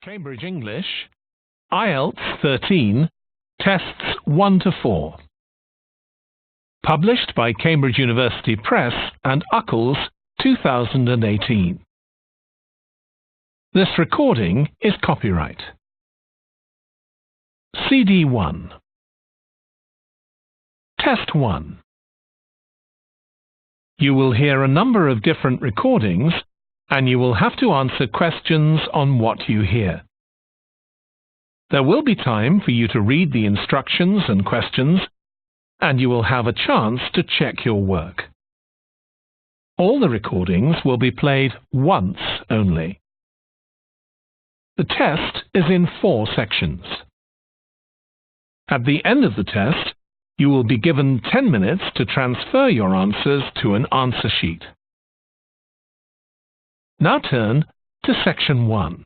Cambridge English, IELTS 13, Tests 1 to 4. Published by Cambridge University Press and Uckles, 2018. This recording is copyright. CD 1. Test 1. You will hear a number of different recordings, and you will have to answer questions on what you hear. There will be time for you to read the instructions and questions, and you will have a chance to check your work. All the recordings will be played once only. The test is in 4 sections. At the end of the test, you will be given 10 minutes to transfer your answers to an answer sheet. Now turn to Section 1.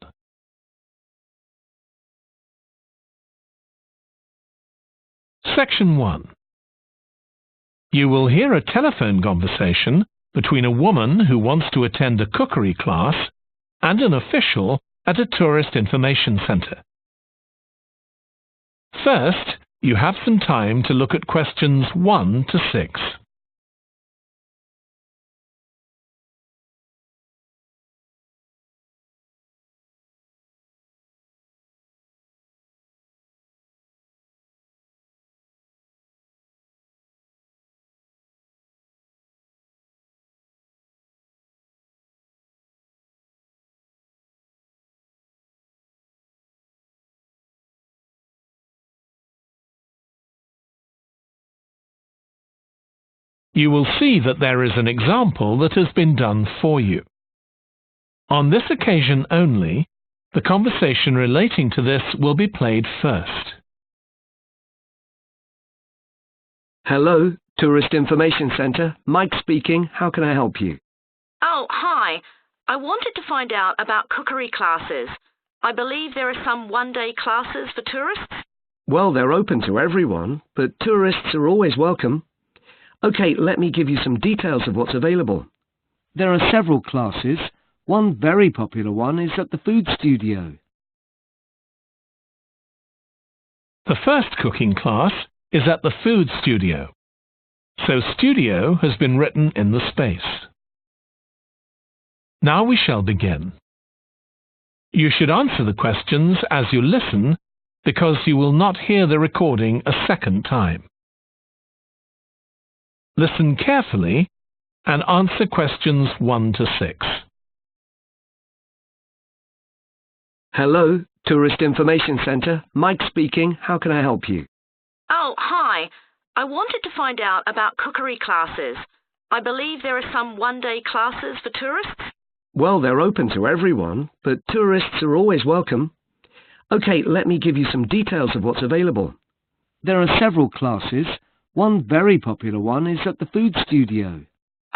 Section 1. You will hear a telephone conversation between a woman who wants to attend a cookery class and an official at a tourist information center. First, you have some time to look at questions 1 to 6. You will see that there is an example that has been done for you. On this occasion only, the conversation relating to this will be played first. Hello, Tourist Information Center. Mike speaking. How can I help you? Oh, hi. I wanted to find out about cookery classes. I believe there are some one-day classes for tourists. Well, they're open to everyone, but tourists are always welcome. Okay, let me give you some details of what's available. There are several classes. One very popular one is at the food studio. The first cooking class is at the food studio, so studio has been written in the space. Now we shall begin. You should answer the questions as you listen because you will not hear the recording a second time. Listen carefully and answer questions 1 to 6. Hello, Tourist Information Center. Mike speaking. How can I help you? Oh, hi. I wanted to find out about cookery classes. I believe there are some one-day classes for tourists. Well, they're open to everyone, but tourists are always welcome. Okay, let me give you some details of what's available. There are several classes. One very popular one is at the food studio.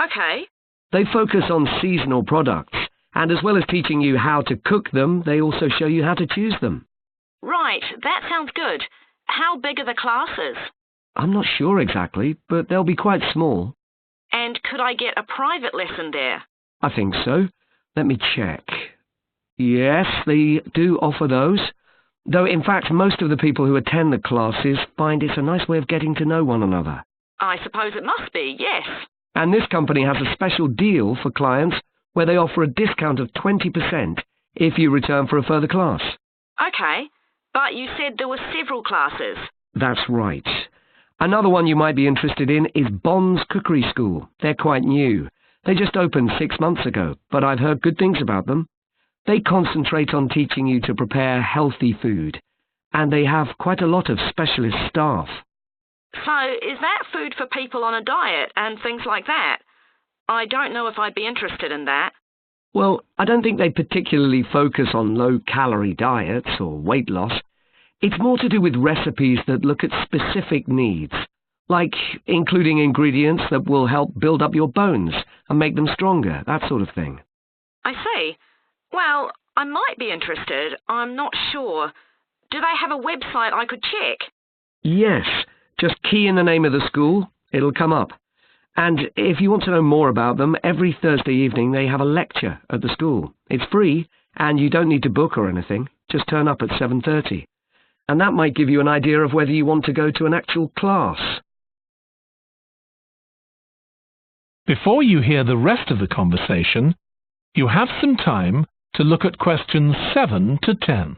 Okay. They focus on seasonal products, and as well as teaching you how to cook them, they also show you how to choose them. Right, that sounds good. How big are the classes? I'm not sure exactly, but they'll be quite small. And could I get a private lesson there? I think so. Let me check. Yes, they do offer those. Though, in fact, most of the people who attend the classes find it's a nice way of getting to know one another. I suppose it must be, yes. And this company has a special deal for clients where they offer a discount of 20% if you return for a further class. Okay, but you said there were several classes. That's right. Another one you might be interested in is Bond's Cookery School. They're quite new. They just opened 6 months ago, but I've heard good things about them. They concentrate on teaching you to prepare healthy food, and they have quite a lot of specialist staff. So, is that food for people on a diet and things like that? I don't know if I'd be interested in that. Well, I don't think they particularly focus on low-calorie diets or weight loss. It's more to do with recipes that look at specific needs, like including ingredients that will help build up your bones and make them stronger, that sort of thing. I see. Well, I might be interested. I'm not sure. Do they have a website I could check? Yes. Just key in the name of the school. It'll come up. And if you want to know more about them, every Thursday evening they have a lecture at the school. It's free, and you don't need to book or anything. Just turn up at 7:30. And that might give you an idea of whether you want to go to an actual class. Before you hear the rest of the conversation, you have some time to look at questions 7 to 10.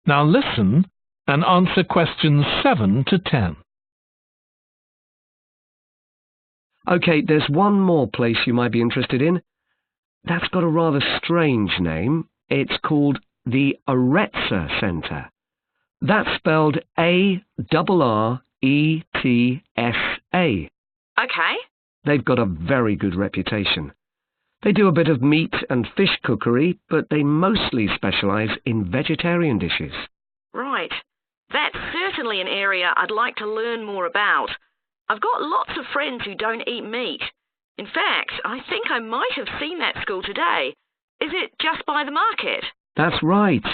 Now listen and answer questions 7 to 10. Okay, there's one more place you might be interested in. That's got a rather strange name. It's called the Retzor Center. That's spelled A-R-R-E-T-S-A. Okay. They've got a very good reputation. They do a bit of meat and fish cookery, but they mostly specialize in vegetarian dishes. Right. That's certainly an area I'd like to learn more about. I've got lots of friends who don't eat meat. In fact, I think I might have seen that school today. Is it just by the market? That's right.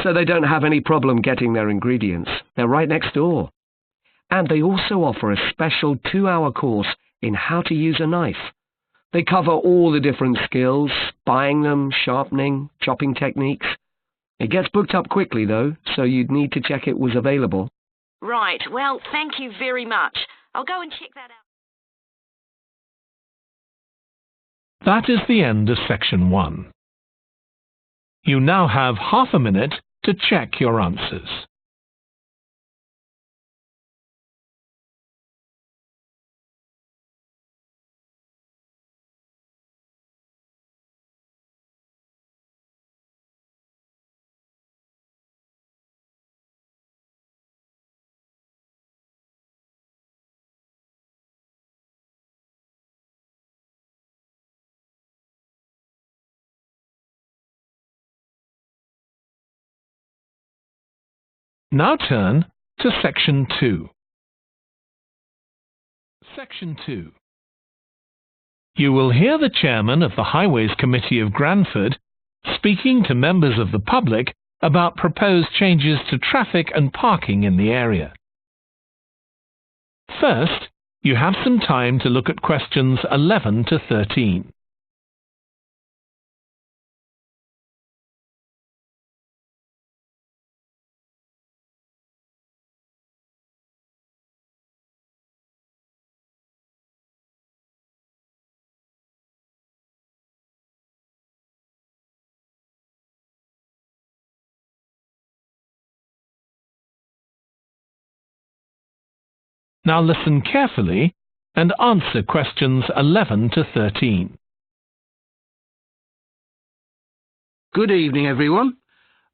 So they don't have any problem getting their ingredients. They're right next door. And they also offer a special 2-hour course in how to use a knife. They cover all the different skills, buying them, sharpening, chopping techniques. It gets booked up quickly, though, so you'd need to check it was available. Right. Well, thank you very much. I'll go and check that out. That is the end of section 1. You now have half a minute to check your answers. Now turn to Section 2. Section 2. You will hear the chairman of the Highways Committee of Granford speaking to members of the public about proposed changes to traffic and parking in the area. First, you have some time to look at questions 11 to 13. Now listen carefully and answer questions 11 to 13. Good evening, everyone.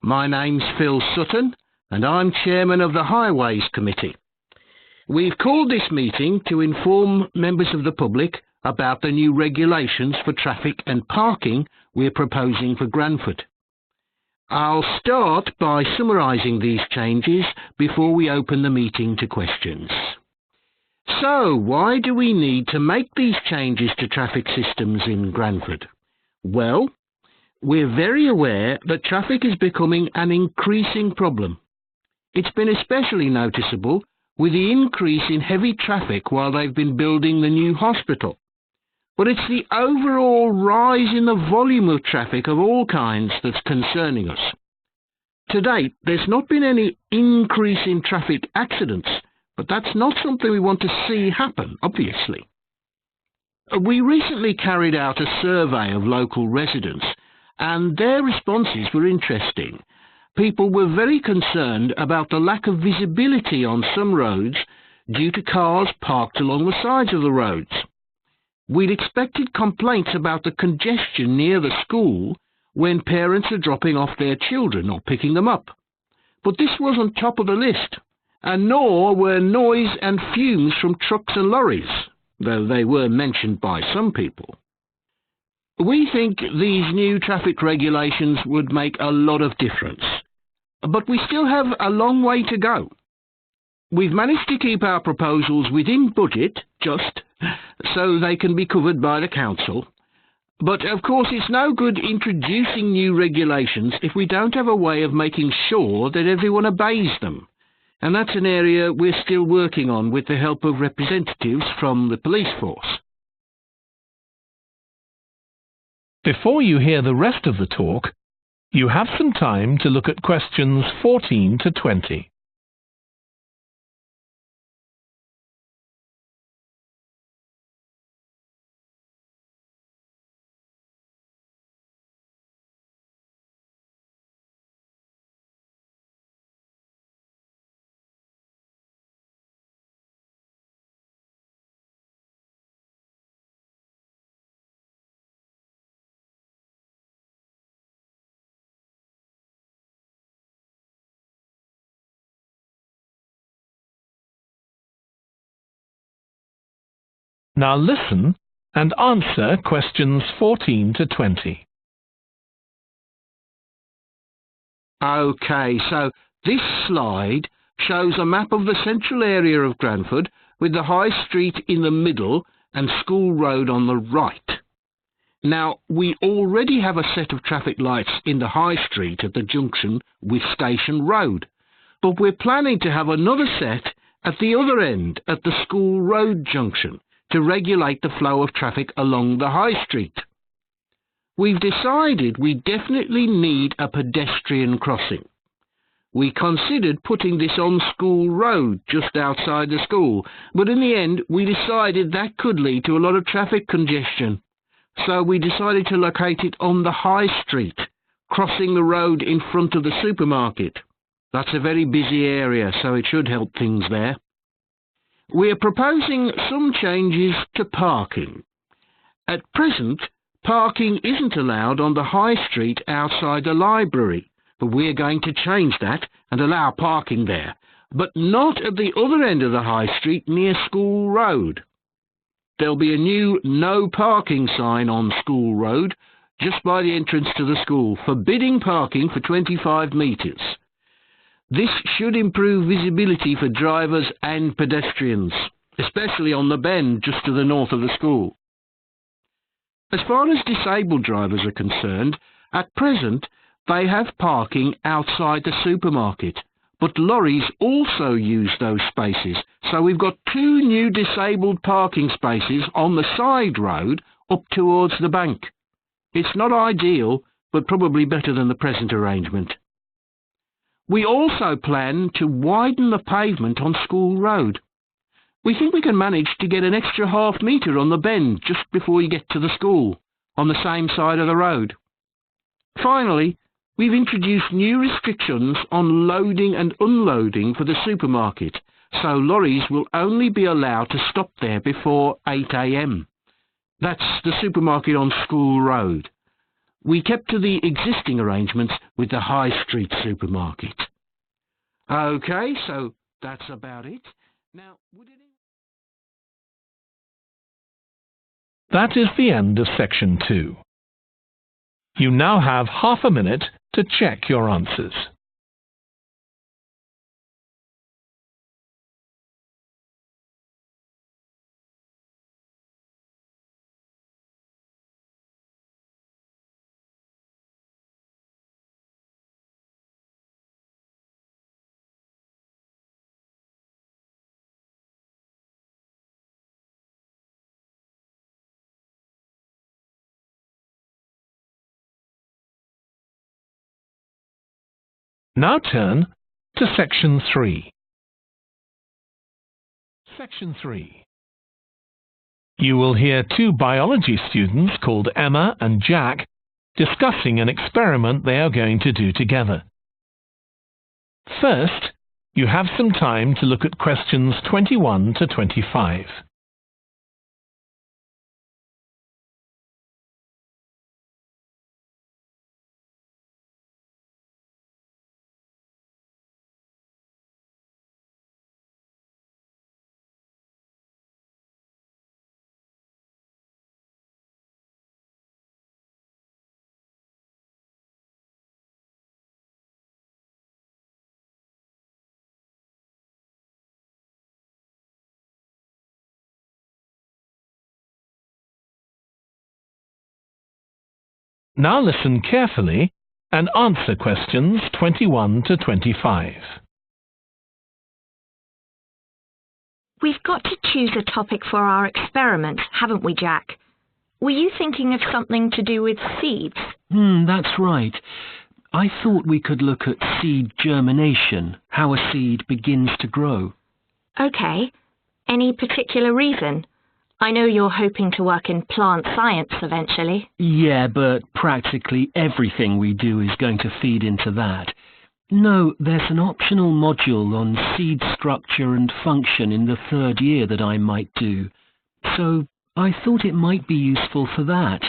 My name's Phil Sutton, and I'm chairman of the Highways Committee. We've called this meeting to inform members of the public about the new regulations for traffic and parking we're proposing for Granford. I'll start by summarising these changes before we open the meeting to questions. So, why do we need to make these changes to traffic systems in Granford? Well, we're very aware that traffic is becoming an increasing problem. It's been especially noticeable with the increase in heavy traffic while they've been building the new hospital. But it's the overall rise in the volume of traffic of all kinds that's concerning us. To date, there's not been any increase in traffic accidents, but that's not something we want to see happen, obviously. We recently carried out a survey of local residents, and their responses were interesting. People were very concerned about the lack of visibility on some roads due to cars parked along the sides of the roads. We'd expected complaints about the congestion near the school when parents are dropping off their children or picking them up. But this wasn't top of the list, and nor were noise and fumes from trucks and lorries, though they were mentioned by some people. We think these new traffic regulations would make a lot of difference, but we still have a long way to go. We've managed to keep our proposals within budget, just so they can be covered by the council, But of course it's no good introducing new regulations if we don't have a way of making sure that everyone obeys them. And that's an area we're still working on with the help of representatives from the police force. Before you hear the rest of the talk, you have some time to look at questions 14 to 20. Now listen and answer questions 14 to 20. OK, so this slide shows a map of the central area of Granford with the High Street in the middle and School Road on the right. Now, we already have a set of traffic lights in the High Street at the junction with Station Road, but we're planning to have another set at the other end at the School Road junction to regulate the flow of traffic along the High Street. We've decided we definitely need a pedestrian crossing. We considered putting this on School Road just outside the school, but in the end we decided that could lead to a lot of traffic congestion. So we decided to locate it on the High Street, crossing the road in front of the supermarket. That's a very busy area, so it should help things there. We're proposing some changes to parking. At present, parking isn't allowed on the High Street outside the library, but we're going to change that and allow parking there, but not at the other end of the High Street near School Road. There'll be a new no parking sign on School Road just by the entrance to the school, forbidding parking for 25 metres. This should improve visibility for drivers and pedestrians, especially on the bend just to the north of the school. As far as disabled drivers are concerned, at present they have parking outside the supermarket, but lorries also use those spaces, so we've got 2 new disabled parking spaces on the side road up towards the bank. It's not ideal, but probably better than the present arrangement. We also plan to widen the pavement on School Road. We think we can manage to get an extra ½ metre on the bend just before you get to the school, on the same side of the road. Finally, we've introduced new restrictions on loading and unloading for the supermarket, so lorries will only be allowed to stop there before 8 AM. That's the supermarket on School Road. We kept to the existing arrangements with the High Street supermarket. OK, so that's about it. Now, That is the end of section 2. You now have ½ a minute to check your answers. Now turn to section 3. Section 3. You will hear 2 biology students called Emma and Jack discussing an experiment they are going to do together. First, you have some time to look at questions 21 to 25. Now listen carefully and answer questions 21 to 25. We've got to choose a topic for our experiment, haven't we, Jack? Were you thinking of something to do with seeds? That's right. I thought we could look at seed germination, how a seed begins to grow. OK. Any particular reason? I know you're hoping to work in plant science eventually. Yeah, but practically everything we do is going to feed into that. No, there's an optional module on seed structure and function in the 3rd year that I might do. So I thought it might be useful for that.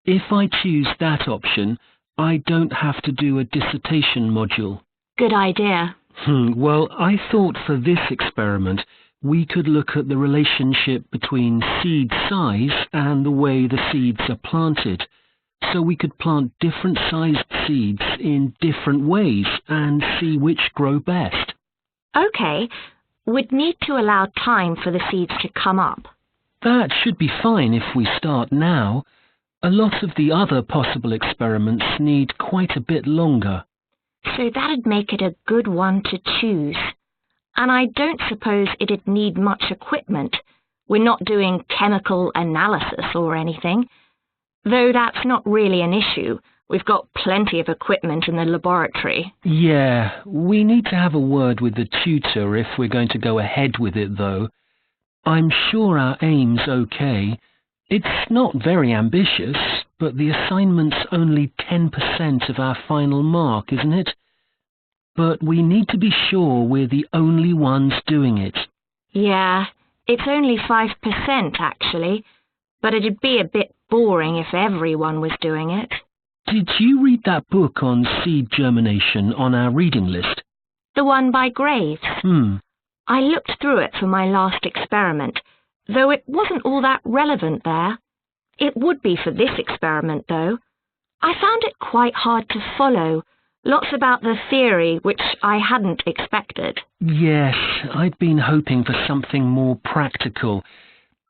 If I choose that option, I don't have to do a dissertation module. Good idea. Well, I thought for this experiment we could look at the relationship between seed size and the way the seeds are planted. So we could plant different sized seeds in different ways and see which grow best. OK. We'd need to allow time for the seeds to come up. That should be fine if we start now. A lot of the other possible experiments need quite a bit longer. So that'd make it a good one to choose. And I don't suppose it'd need much equipment. We're not doing chemical analysis or anything. Though that's not really an issue. We've got plenty of equipment in the laboratory. Yeah, we need to have a word with the tutor if we're going to go ahead with it, though. I'm sure our aim's okay. It's not very ambitious, but the assignment's only 10% of our final mark, isn't it? But we need to be sure we're the only ones doing it. Yeah, it's only 5% actually, but it'd be a bit boring if everyone was doing it. Did you read that book on seed germination on our reading list? The one by Graves? I looked through it for my last experiment, though it wasn't all that relevant there. It would be for this experiment, though. I found it quite hard to follow. Lots about the theory, which I hadn't expected. Yes, I'd been hoping for something more practical.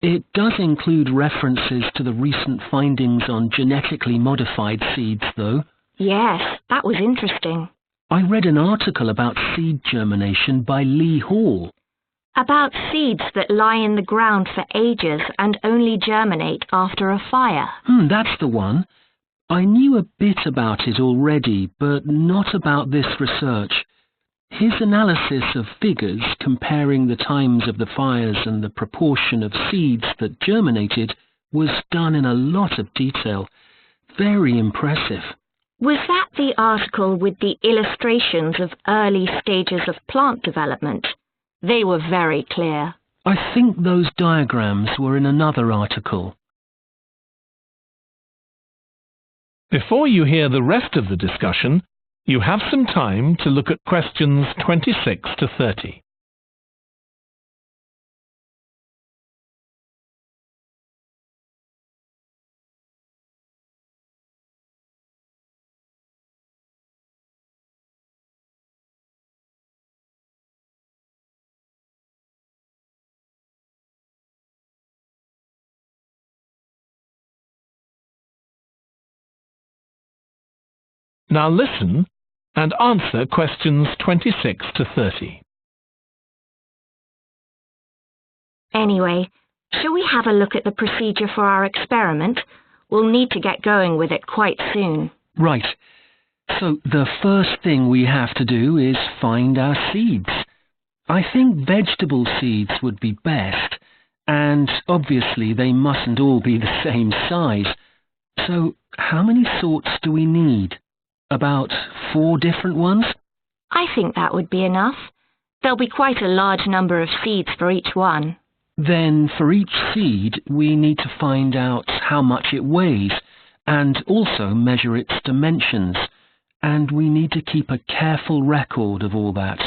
It does include references to the recent findings on genetically modified seeds, though. Yes, that was interesting. I read an article about seed germination by Lee Hall. About seeds that lie in the ground for ages and only germinate after a fire. That's the one. I knew a bit about it already, but not about this research. His analysis of figures comparing the times of the fires and the proportion of seeds that germinated was done in a lot of detail. Very impressive. Was that the article with the illustrations of early stages of plant development? They were very clear. I think those diagrams were in another article. Before you hear the rest of the discussion, you have some time to look at questions 26 to 30. Now listen and answer questions 26 to 30. Anyway, shall we have a look at the procedure for our experiment? We'll need to get going with it quite soon. Right. So the first thing we have to do is find our seeds. I think vegetable seeds would be best, and obviously they mustn't all be the same size. So how many sorts do we need? About 4 different ones? I think that would be enough. There'll be quite a large number of seeds for each one. Then for each seed we need to find out how much it weighs and also measure its dimensions. And we need to keep a careful record of all that.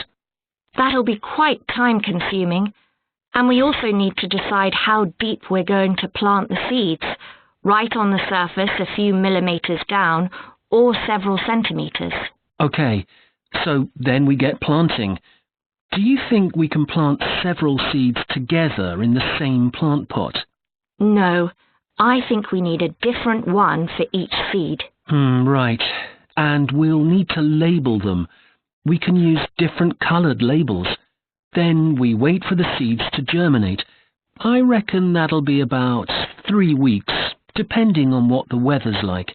That'll be quite time-consuming. And we also need to decide how deep we're going to plant the seeds, right on the surface a few millimeters down, or several centimeters. OK, so then we get planting. Do you think we can plant several seeds together in the same plant pot? No, I think we need a different one for each seed. Right. And we'll need to label them. We can use different coloured labels. Then we wait for the seeds to germinate. I reckon that'll be about 3 weeks, depending on what the weather's like.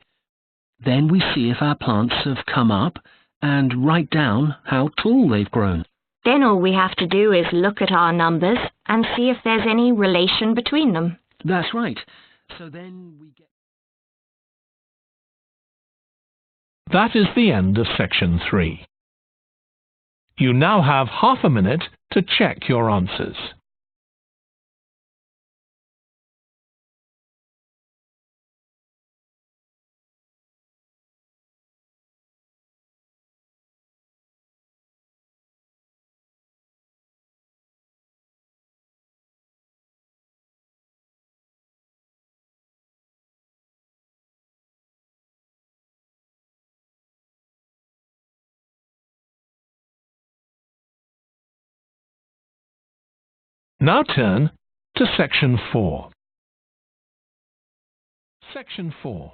Then we see if our plants have come up and write down how tall they've grown. Then all we have to do is look at our numbers and see if there's any relation between them. That's right. So then we get... That is the end of section 3. You now have half a minute to check your answers. Now turn to section 4. Section 4.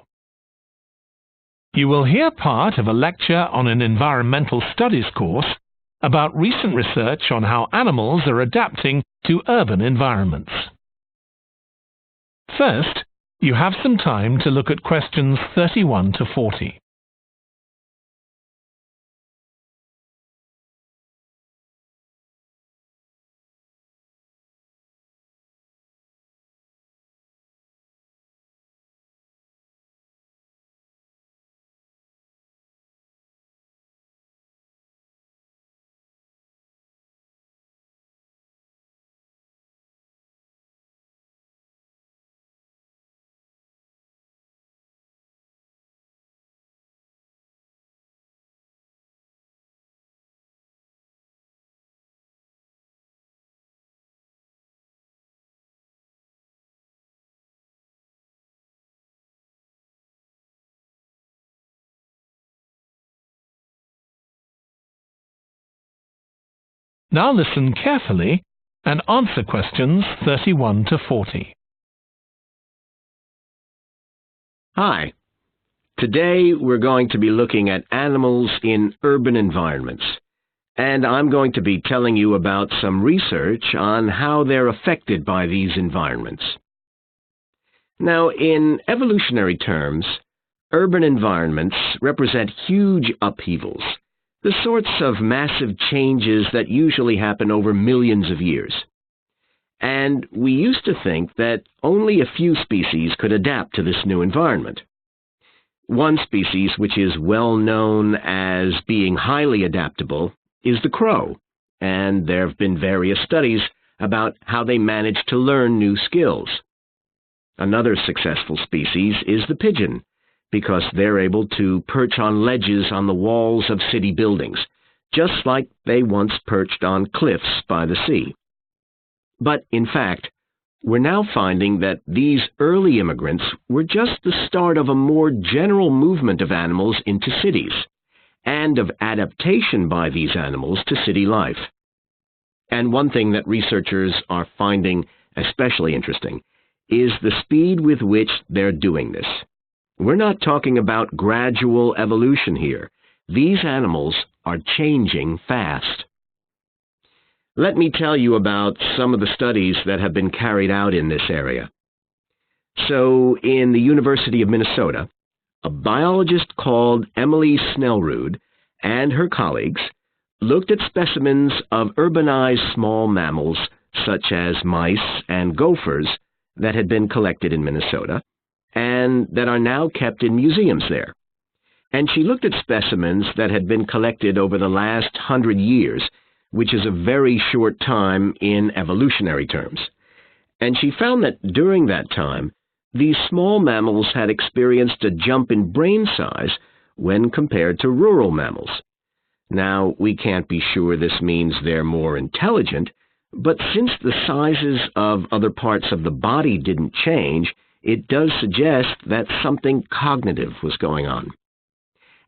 You will hear part of a lecture on an environmental studies course about recent research on how animals are adapting to urban environments. First, you have some time to look at questions 31 to 40. Now listen carefully and answer questions 31 to 40. Hi. Today we're going to be looking at animals in urban environments, and I'm going to be telling you about some research on how they're affected by these environments. Now, in evolutionary terms, urban environments represent huge upheavals, the sorts of massive changes that usually happen over millions of years. And we used to think that only a few species could adapt to this new environment. One species which is well known as being highly adaptable is the crow, and there have been various studies about how they manage to learn new skills. Another successful species is the pigeon, because they're able to perch on ledges on the walls of city buildings, just like they once perched on cliffs by the sea. But, in fact, we're now finding that these early immigrants were just the start of a more general movement of animals into cities, and of adaptation by these animals to city life. And one thing that researchers are finding especially interesting is the speed with which they're doing this. We're not talking about gradual evolution here. These animals are changing fast. Let me tell you about some of the studies that have been carried out in this area. So, in the University of Minnesota, a biologist called Emily Snellrud and her colleagues looked at specimens of urbanized small mammals such as mice and gophers that had been collected in Minnesota and that are now kept in museums there. And she looked at specimens that had been collected over the last 100 years, which is a very short time in evolutionary terms. And she found that during that time, these small mammals had experienced a jump in brain size when compared to rural mammals. Now, we can't be sure this means they're more intelligent, but since the sizes of other parts of the body didn't change, it does suggest that something cognitive was going on.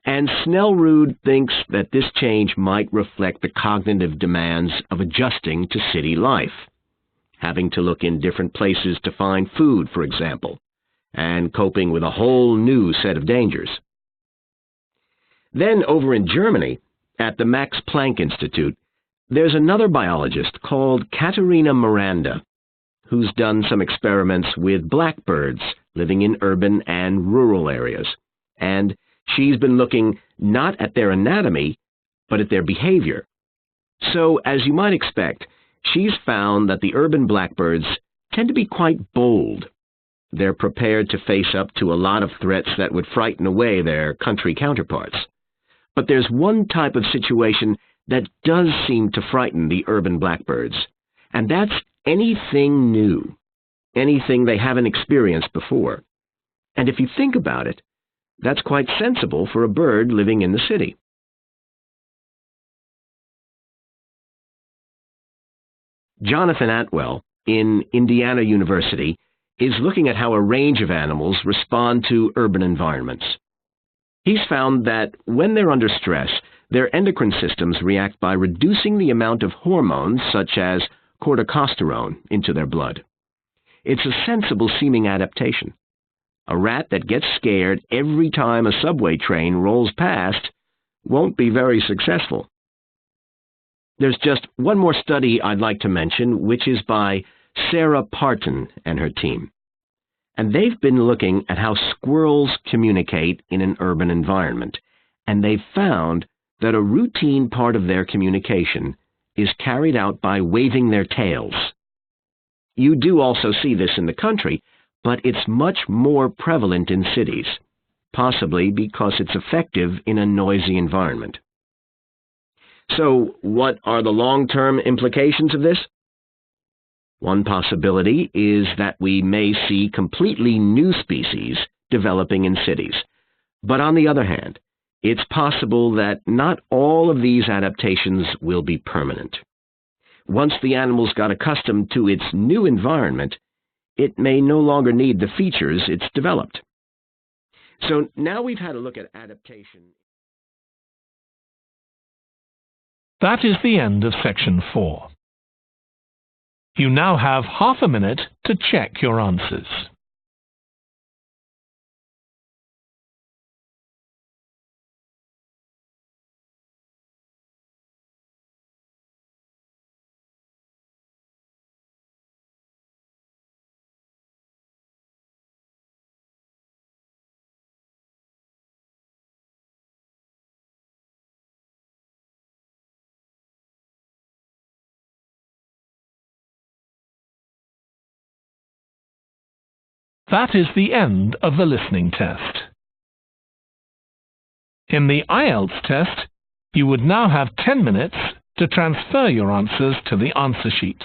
And Snellrud thinks that this change might reflect the cognitive demands of adjusting to city life, having to look in different places to find food, for example, and coping with a whole new set of dangers. Then over in Germany, at the Max Planck Institute, there's another biologist called Katerina Miranda, who's done some experiments with blackbirds living in urban and rural areas. And she's been looking not at their anatomy, but at their behavior. So, as you might expect, she's found that the urban blackbirds tend to be quite bold. They're prepared to face up to a lot of threats that would frighten away their country counterparts. But there's one type of situation that does seem to frighten the urban blackbirds, and that's anything new, anything they haven't experienced before. And if you think about it, that's quite sensible for a bird living in the city. Jonathan Atwell, in Indiana University, is looking at how a range of animals respond to urban environments. He's found that when they're under stress, their endocrine systems react by reducing the amount of hormones such as corticosterone into their blood. It's a sensible-seeming adaptation. A rat that gets scared every time a subway train rolls past won't be very successful. There's just one more study I'd like to mention, which is by Sarah Parton and her team. And they've been looking at how squirrels communicate in an urban environment, and they've found that a routine part of their communication is carried out by waving their tails. You do also see this in the country, but it's much more prevalent in cities, possibly because it's effective in a noisy environment. So, what are the long-term implications of this? One possibility is that we may see completely new species developing in cities. But on the other hand, it's possible that not all of these adaptations will be permanent. Once the animal's got accustomed to its new environment, it may no longer need the features it's developed. So now we've had a look at adaptation. That is the end of section 4. You now have half a minute to check your answers. That is the end of the listening test. In the IELTS test, you would now have 10 minutes to transfer your answers to the answer sheet.